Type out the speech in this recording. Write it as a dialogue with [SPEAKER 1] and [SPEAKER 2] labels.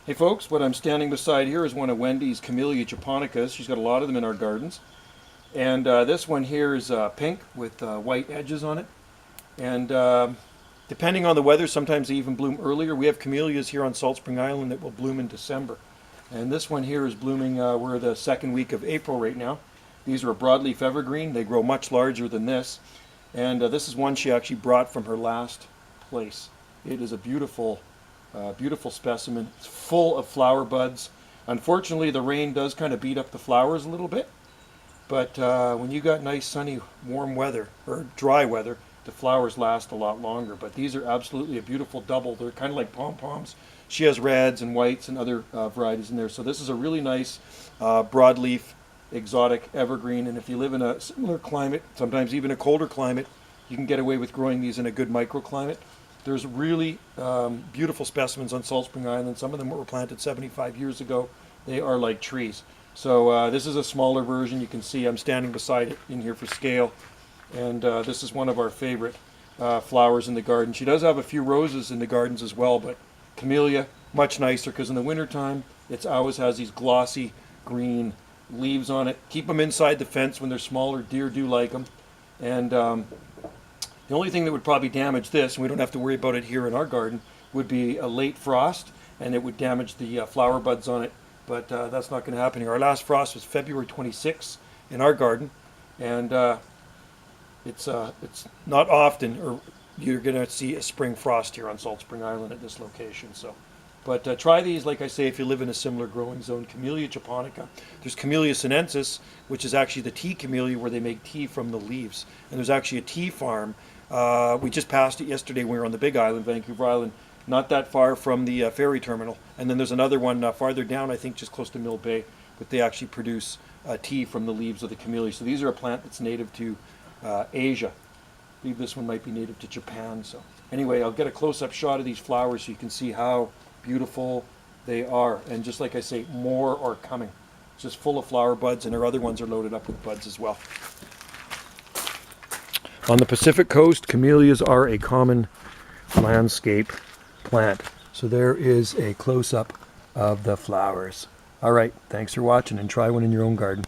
[SPEAKER 1] Hey folks, what I'm standing beside here is one of Wendy's Camellia japonicas. She's got a lot of them in our gardens. And this one here is pink with white edges on it. And depending on the weather, sometimes they even bloom earlier. We have camellias here on Salt Spring Island that will bloom in December. And this one here is blooming, we're the second week of April right now. These are a broadleaf evergreen. They grow much larger than this. And this is one she actually brought from her last place. It is a beautiful beautiful specimen. It's full of flower buds. Unfortunately, the rain does kind of beat up the flowers a little bit. But when you got nice, sunny, warm weather, or dry weather, the flowers last a lot longer. But these are absolutely a beautiful double. They're kind of like pom-poms. She has reds and whites and other varieties in there. So this is a really nice broadleaf, exotic evergreen. And if you live in a similar climate, sometimes even a colder climate, you can get away with growing these in a good microclimate. There's really beautiful specimens on Salt Spring Island. Some of them were planted 75 years ago. They are like trees. So this is a smaller version. You can see I'm standing beside it in here for scale. And this is one of our favorite flowers in the garden. She does have a few roses in the gardens as well, but camellia, much nicer because in the wintertime, it always has these glossy green leaves on it. Keep them inside the fence when they're smaller. Deer do like them. And the only thing that would probably damage this, and we don't have to worry about it here in our garden, would be a late frost, and it would damage the flower buds on it. But that's not going to happen here. Our last frost was February 26th in our garden, and it's not often, or you're going to see a spring frost here on Salt Spring Island at this location. So, but try these, like I say, if you live in a similar growing zone. Camellia japonica. There's Camellia sinensis, which is actually the tea camellia where they make tea from the leaves. And there's actually a tea farm. We just passed it yesterday when we were on the Big Island, Vancouver Island, not that far from the ferry terminal. And then there's another one farther down, I think just close to Mill Bay, but they actually produce tea from the leaves of the camellia. So these are a plant that's native to Asia. I believe this one might be native to Japan. So anyway, I'll get a close-up shot of these flowers so you can see how beautiful they are. And just like I say, more are coming. It's just full of flower buds, and our other ones are loaded up with buds as well. On the Pacific coast, camellias are a common landscape plant. So there is a close-up of the flowers. All right, thanks for watching, and try one in your own garden.